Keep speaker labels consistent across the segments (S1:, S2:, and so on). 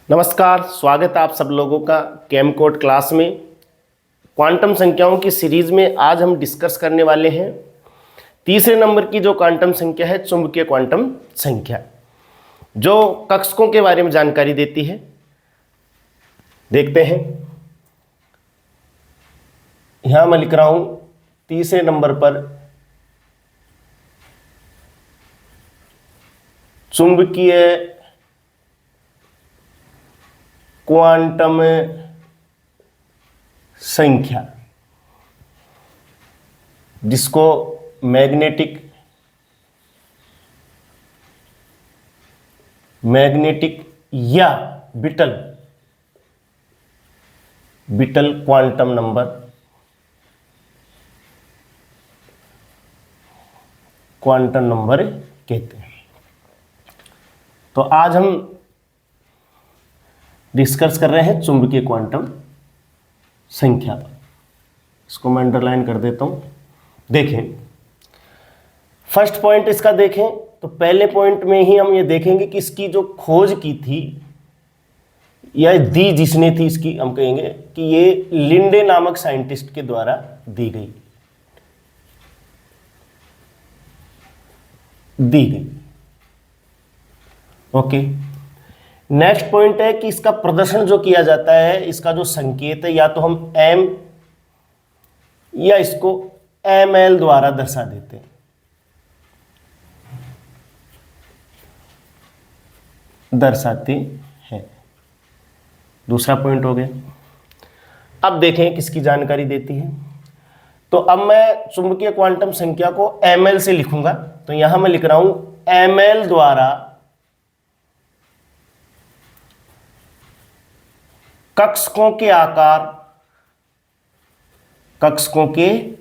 S1: नमस्कार, स्वागत है आप सब लोगों का केम कोड क्लास में। क्वांटम संख्याओं की सीरीज में आज हम डिस्कस करने वाले हैं तीसरे नंबर की जो क्वांटम संख्या है, चुंबकीय क्वांटम संख्या, जो कक्षकों के बारे में जानकारी देती है। देखते हैं, यहां मैं लिख रहा हूं तीसरे नंबर पर चुंबकीय क्वांटम संख्या, जिसको मैग्नेटिक या बिटल क्वांटम नंबर कहते हैं। तो आज हम डिस्कस कर रहे हैं चुंबकीय क्वांटम संख्या पर। इसको मैं अंडरलाइन कर देता हूं। देखें, फर्स्ट पॉइंट इसका देखें तो पहले पॉइंट में ही हम ये देखेंगे कि इसकी जो खोज की थी या दी जिसने थी, इसकी हम कहेंगे कि ये लिंडे नामक साइंटिस्ट के द्वारा दी गई। ओके, नेक्स्ट पॉइंट है कि इसका प्रदर्शन जो किया जाता है, इसका जो संकेत है, या तो हम एम या इसको ml द्वारा दर्शा देते हैं। दर्शाते हैं। दूसरा पॉइंट हो गया। अब देखें किसकी जानकारी देती है। तो अब मैं चुंबकीय क्वांटम संख्या को ml से लिखूंगा। तो यहां मैं लिख रहा हूं ml द्वारा कक्षकों के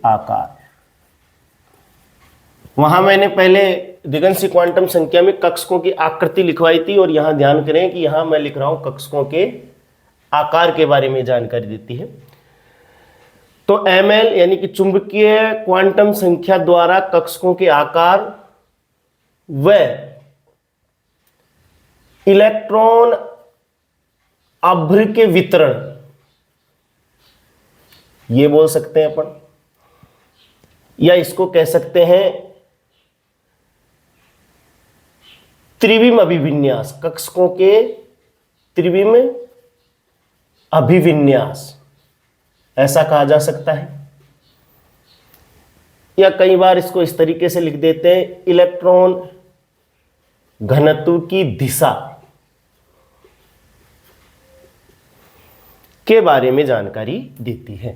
S1: आकार। वहां मैंने पहले दिगंशी क्वांटम संख्या में कक्षकों की आकृति लिखवाई थी, और यहां ध्यान करें कि यहां मैं लिख रहा हूं कक्षकों के आकार के बारे में जानकारी देती है। तो ml यानी कि चुंबकीय क्वांटम संख्या द्वारा कक्षकों के आकार व इलेक्ट्रॉन अभ्र के वितरण, ये बोल सकते हैं अपन, या इसको कह सकते हैं त्रिविम अभिविन्यास, कक्षकों के त्रिविम अभिविन्यास, ऐसा कहा जा सकता है। या कई बार इसको इस तरीके से लिख देते हैं, इलेक्ट्रॉन घनत्व की दिशा के बारे में जानकारी देती है।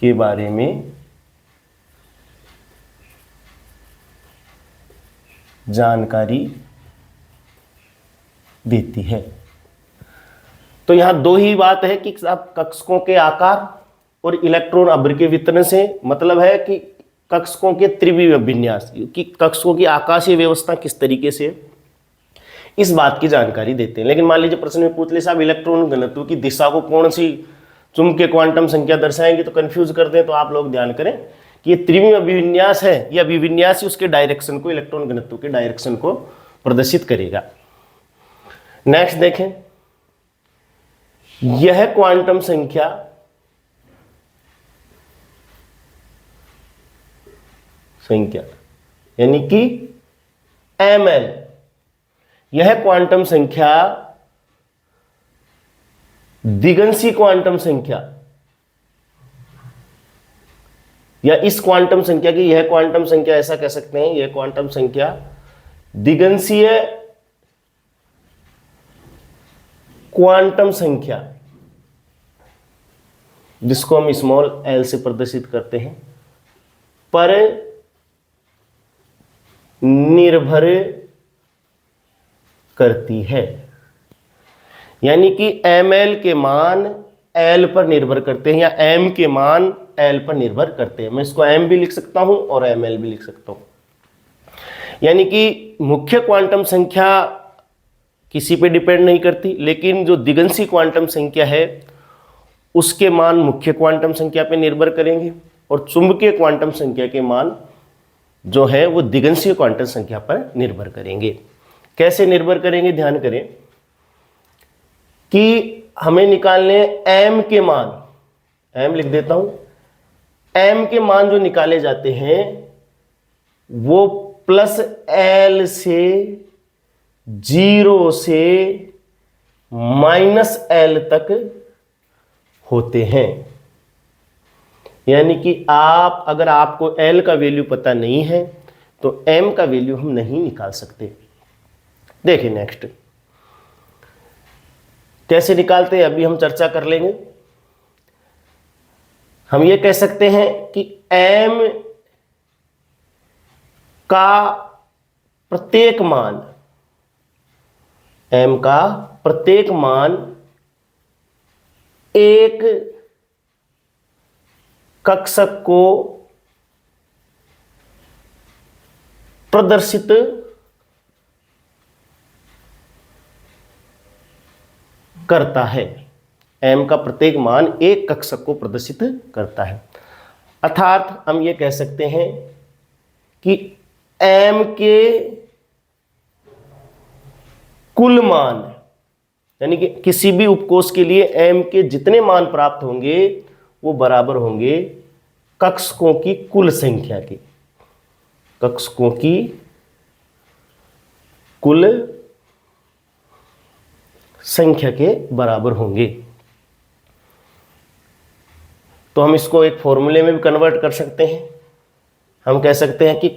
S1: के बारे में जानकारी देती है। तो यहां दो ही बात है कि आप कक्षकों के आकार और इलेक्ट्रॉन अभ्र के वितरण से मतलब है कि कक्षकों के त्रिविम विन्यास, कि कक्षकों की आकाशीय व्यवस्था किस तरीके से, इस बात की जानकारी देते हैं। लेकिन मान लीजिए प्रश्न में पूछ ले साहब इलेक्ट्रॉन घनत्व की दिशा को कौन सी चुंबकीय क्वांटम संख्या दर्शाएंगे, तो कंफ्यूज कर दें। तो आप लोग ध्यान करें कि ये त्रिविम अभिविन्यास है, या अभिविन्यास ही उसके डायरेक्शन को, इलेक्ट्रॉन घनत्व के डायरेक्शन को प्रदर्शित करेगा। नेक्स्ट देखें, यह क्वांटम संख्या यानी कि ml, यह क्वांटम संख्या दिगंशी क्वांटम संख्या, या इस क्वांटम संख्या की, यह क्वांटम संख्या ऐसा कह सकते हैं, यह क्वांटम संख्या दिगंशीय क्वांटम संख्या, जिसको हम स्मॉल l से प्रदर्शित करते हैं, पर निर्भर करती है। यानी कि ml के मान l पर निर्भर करते हैं, या m के मान l पर निर्भर करते हैं। मैं इसको m भी लिख सकता हूं और ml भी लिख सकता हूं। यानी कि मुख्य क्वांटम संख्या किसी पे डिपेंड नहीं करती, लेकिन जो दिगंशी क्वांटम संख्या है उसके मान मुख्य क्वांटम संख्या पे निर्भर करेंगे, और चुंबकीय क्वांटम संख्या के मान जो है वो दिगंशीय क्वांटम संख्या पर निर्भर करेंगे। कैसे निर्भर करेंगे, ध्यान करें कि हमें निकालने m के मान, m लिख देता हूं, m के मान जो निकाले जाते हैं वो प्लस l से 0 से माइनस l तक होते हैं। यानी कि आप, अगर आपको l का वैल्यू पता नहीं है तो m का वैल्यू हम नहीं निकाल सकते। देखिए नेक्स्ट कैसे निकालते हैं, अभी हम चर्चा कर लेंगे। हम ये कह सकते हैं कि m का प्रत्येक मान, m का प्रत्येक मान एक कक्षक को प्रदर्शित करता है। m का प्रत्येक मान एक कक्षक को प्रदर्शित करता है। अर्थात हम ये कह सकते हैं कि m के कुल मान, यानी कि किसी भी उपकोष के लिए m के जितने मान प्राप्त होंगे वो बराबर होंगे कक्षकों की कुल संख्या के, कक्षकों की कुल संख्या के बराबर होंगे। तो हम इसको एक फॉर्मूले में भी कन्वर्ट कर सकते हैं। हम कह सकते हैं कि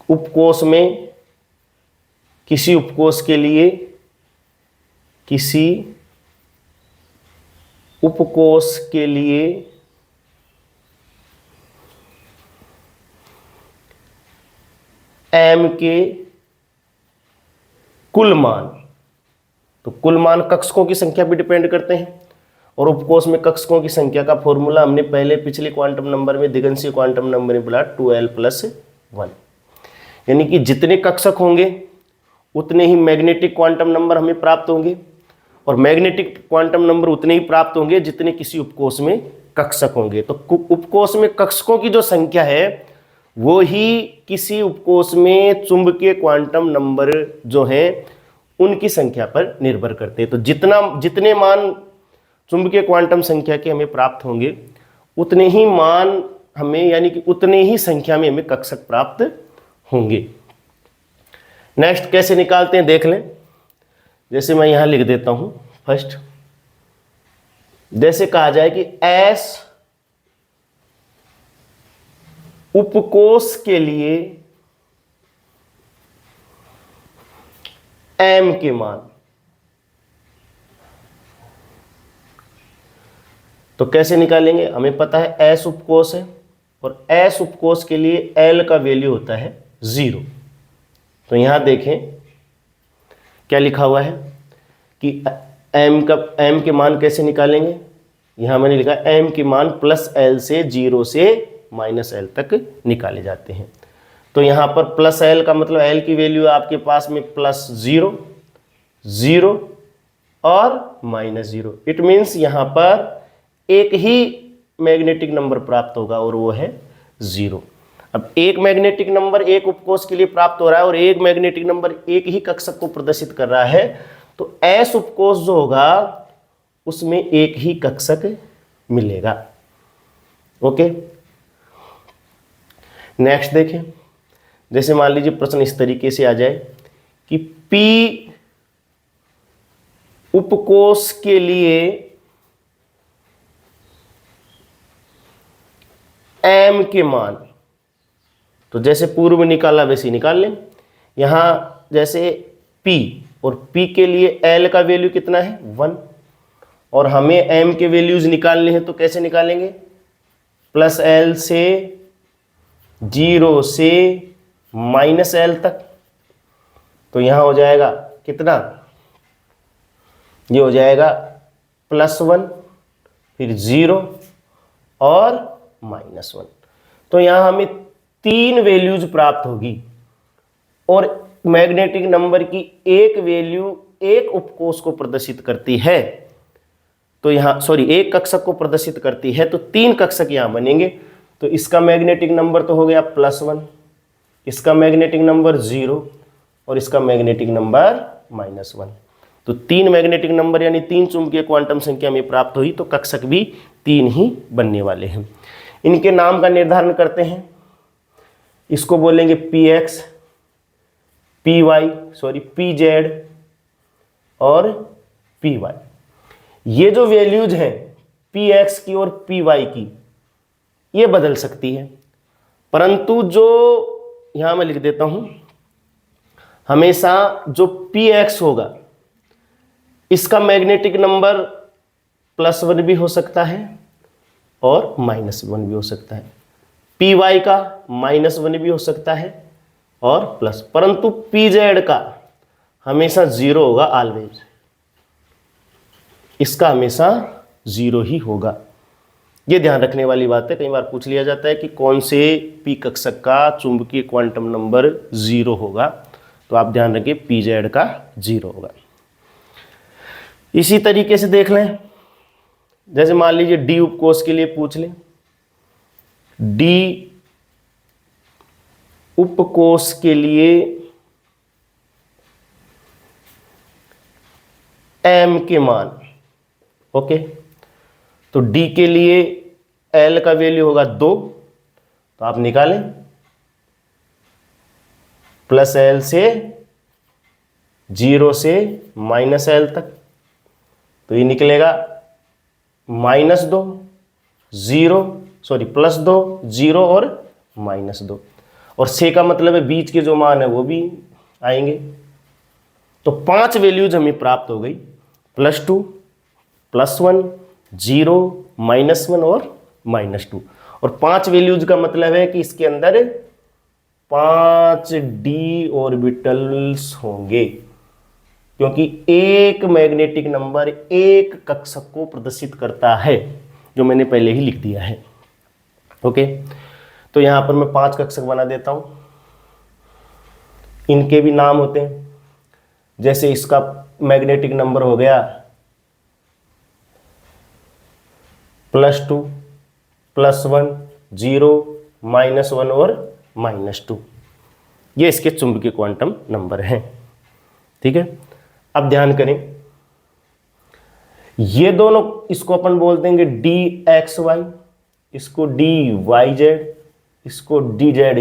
S1: उपकोष में, किसी उपकोष के लिए, किसी उपकोष के लिए m के कुल मान, तो कुल मान कक्षकों की संख्या पे डिपेंड करते हैं, और उपकोष में कक्षकों की संख्या का फॉर्मूला हमने पहले पिछले क्वांटम नंबर में, दिगंशीय क्वांटम नंबर में बोला 2l+1। यानी कि जितने कक्षक होंगे उतने ही मैग्नेटिक क्वांटम नंबर हमें प्राप्त होंगे, और मैग्नेटिक क्वांटम नंबर उतने ही प्राप्त होंगे जितने किसी उपकोष में कक्षक होंगे। तो उपकोष में कक्षकों की जो संख्या है वो ही किसी उपकोष में चुंबकीय क्वांटम नंबर जो है उनकी संख्या पर निर्भर करते हैं। तो जितने मान चुंबकीय क्वांटम संख्या के हमें प्राप्त होंगे उतने ही मान हमें, यानी कि उतने ही संख्या में हमें कक्षक प्राप्त होंगे। नेक्स्ट कैसे निकालते हैं देख लें। जैसे मैं यहां लिख देता हूं फर्स्ट, जैसे कहा जाए कि S उपकोष के लिए m के मान, तो कैसे निकालेंगे, हमें पता है S उपकोष है और S उपकोष के लिए L का वैल्यू होता है 0। तो यहां देखें क्या लिखा हुआ है कि m के मान कैसे निकालेंगे। यहां मैंने लिखा m के मान प्लस l से 0 से माइनस l तक निकाले जाते हैं। तो यहां पर प्लस l का मतलब l की वैल्यू आपके पास में +0, 0 और -0। इट मीन्स यहां पर एक ही मैग्नेटिक नंबर प्राप्त होगा और वो है 0। अब एक मैग्नेटिक नंबर एक उपकोष के लिए प्राप्त हो रहा है और एक मैग्नेटिक नंबर एक ही कक्षक को प्रदर्शित कर रहा है, तो S उपकोष जो होगा उसमें एक ही कक्षक मिलेगा। ओके, नेक्स्ट देखें। जैसे मान लीजिए प्रश्न इस तरीके से आ जाए कि P उपकोष के लिए m के मान, तो जैसे पूर्व निकाला वैसे ही निकाल लें। यहां जैसे P, और P के लिए L का वैल्यू कितना है 1, और हमें m के वैल्यूज निकालने हैं, तो कैसे निकालेंगे, +l से 0 से -l तक। तो यहां हो जाएगा कितना, ये हो जाएगा +1 फिर 0 और -1। तो यहां हमें 3 वैल्यूज प्राप्त होगी, और मैग्नेटिक नंबर की एक वैल्यू एक उपकोष को प्रदर्शित करती है, तो यहां एक कक्षक को प्रदर्शित करती है, तो 3 कक्षक यहां बनेंगे। तो इसका मैग्नेटिक नंबर तो हो गया +1, इसका मैग्नेटिक नंबर 0 और इसका मैग्नेटिक नंबर -1। तो 3 मैग्नेटिक नंबर यानी 3 चुंबकीय क्वांटम संख्या हमें प्राप्त हुई, तो कक्षक भी 3 ही बनने वाले हैं। इनके नाम का निर्धारण करते हैं। इसको बोलेंगे px, pz और py। ये जो वैल्यूज हैं px की और py की, ये बदल सकती है, परंतु जो यहां मैं लिख देता हूं, हमेशा जो px होगा इसका मैग्नेटिक नंबर +1 भी हो सकता है और -1 भी हो सकता है। py का -1 भी हो सकता है और प्लस, परंतु pz का हमेशा 0 होगा ऑलवेज। इसका हमेशा 0 ही होगा। ये ध्यान रखने वाली बात है। कई बार पूछ लिया जाता है कि कौन से p कक्षक का चुंबकीय क्वांटम नंबर 0 होगा, तो आप ध्यान रखिए pz का 0 होगा। इसी तरीके से देख लें, जैसे मान लीजिए d उपकोष के लिए पूछ लें। d उपकोष के लिए m के मान, ओके, तो d के लिए l का वैल्यू होगा 2, तो आप निकालें +l से 0 से -l तक, तो ये निकलेगा -2 0 सॉरी +2 0 और -2, और से का मतलब है बीच के जो मान है वो भी आएंगे। तो 5 वैल्यूज हमें प्राप्त हो गई, +2 +1 0 -1 और -2। और 5 वैल्यूज का मतलब है कि इसके अंदर 5 d ऑर्बिटल्स होंगे, क्योंकि एक मैग्नेटिक नंबर एक कक्षक को प्रदर्शित करता है, जो मैंने पहले ही लिख दिया है। ओके, तो यहां पर मैं 5 कक्षक बना देता हूं। इनके भी नाम होते हैं, जैसे इसका मैग्नेटिक नंबर हो गया +2 +1 0 -1 और -2। ये इसके चुंबकीय क्वांटम नंबर हैं। ठीक है, अब ध्यान करें, ये दोनों, इसको अपन बोल देंगे dxy, इसको dyz, इसको dz²,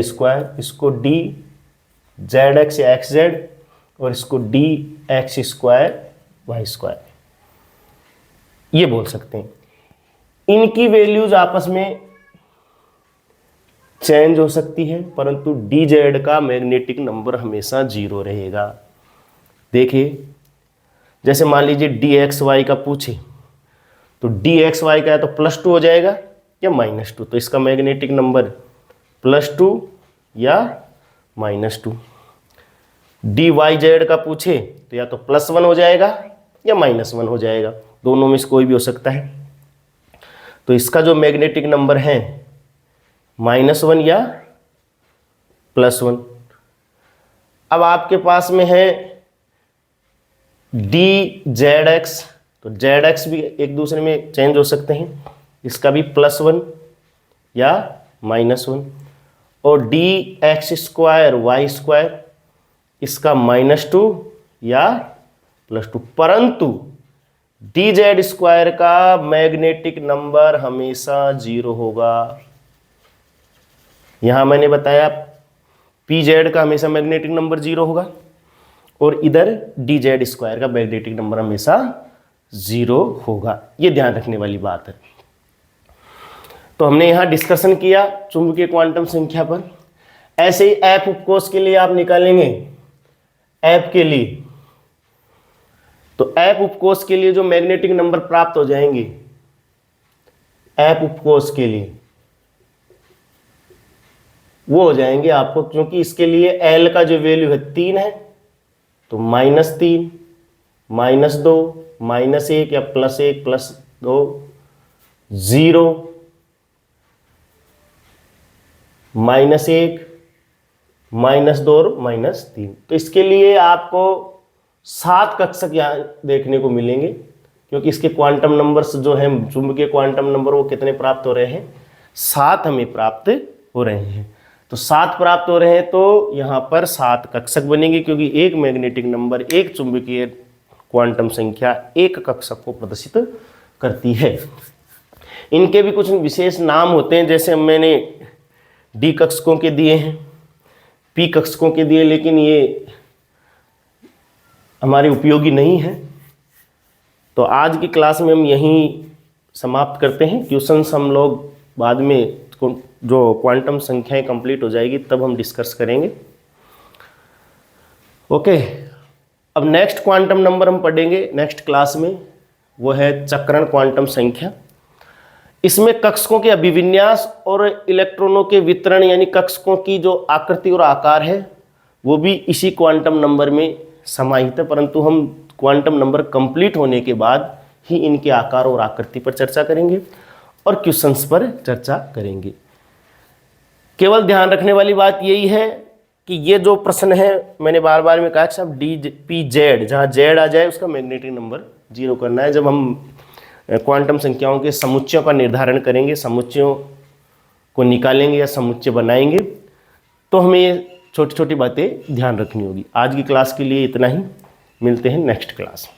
S1: इसको dzx या xz, और इसको dx²y², ये बोल सकते हैं। इनकी वैल्यूज आपस में चेंज हो सकती है, परंतु dz का मैग्नेटिक नंबर हमेशा 0 रहेगा। देखिए, जैसे मान लीजिए dxy का पूछे, तो dxy का है तो +2 हो जाएगा या -2, तो इसका मैग्नेटिक नंबर +2 या -2। dyz का पूछे तो या तो +1 हो जाएगा या -1 हो जाएगा, दोनों में से कोई भी हो सकता है। तो इसका जो मैग्नेटिक नंबर है -1 या +1। अब आपके पास में है dzx, तो zx भी एक दूसरे में चेंज हो सकते हैं, इसका भी +1 या -1, और dx²y², इसका -2 या +2, परंतु dz² का मैग्नेटिक नंबर हमेशा 0 होगा। यहां मैंने बताया pz का हमेशा मैग्नेटिक नंबर 0 होगा, और इधर dz² का मैग्नेटिक नंबर हमेशा 0 होगा। यह ध्यान रखने वाली बात है। तो हमने यहां डिस्कशन किया चुंबकीय क्वांटम संख्या पर। ऐसे ही f उपकोष के लिए आप निकालेंगे, f के लिए, तो f उपकोष के लिए जो मैग्नेटिक नंबर प्राप्त हो जाएंगे f उपकोष के लिए, वो हो जाएंगे आपको, क्योंकि इसके लिए l का जो वैल्यू है 3 है, तो -3 -2 -1 या +1 +2 0 -1 -2 और -3। तो इसके लिए आपको 7 कक्षक यहाँ देखने को मिलेंगे, क्योंकि इसके क्वांटम नंबर्स जो हैं, चुंबकीय क्वांटम नंबर, वो कितने प्राप्त हो रहे हैं? 7 हमें प्राप्त हो रहे हैं। तो 7 प्राप्त हो रहे हैं, तो यहाँ पर 7 कक्षक बनेंगे, क्योंकि एक मैग्नेटिक नंबर, एक चुंबकीय क्वांटम संख्या एक कक्षक को प्रदर्शित करती है। इनके भी कुछ विशेष नाम होते हैं, जैसे मैंने डी कक्षकों के दिए हैं, पी कक्षकों के दिए, लेकिन ये हमारे उपयोगी नहीं है। तो आज की क्लास में हम यहीं समाप्त करते हैं। क्वेश्चंस हम लोग बाद में, जो क्वांटम संख्याएं कंप्लीट हो जाएगी तब हम डिस्कस करेंगे। ओके, अब नेक्स्ट क्वांटम नंबर हम पढ़ेंगे नेक्स्ट क्लास में, वो है चक्रण क्वांटम संख्या। इसमें कक्षकों के अभिविन्यास और इलेक्ट्रॉनों के वितरण, यानी कक्षकों की जो आकृति और आकार है वो भी इसी क्वांटम नंबर में समाहित है, परंतु हम क्वांटम नंबर कंप्लीट होने के बाद ही इनके आकार और आकृति पर चर्चा करेंगे और क्वेश्चंस पर चर्चा करेंगे। केवल ध्यान रखने वाली बात यही है कि ये जो प्रश्न है, मैंने बार बार में कहा कि साहब डी पी जेड, जहाँ जेड आ जाए उसका मैग्नेटिक नंबर 0 करना है। जब हम क्वांटम संख्याओं के समुच्चयों का निर्धारण करेंगे, समुच्चयों को निकालेंगे या समुच्चय बनाएंगे, तो हमें ये छोटी छोटी बातें ध्यान रखनी होगी। आज की क्लास के लिए इतना ही, मिलते हैं नेक्स्ट क्लास में।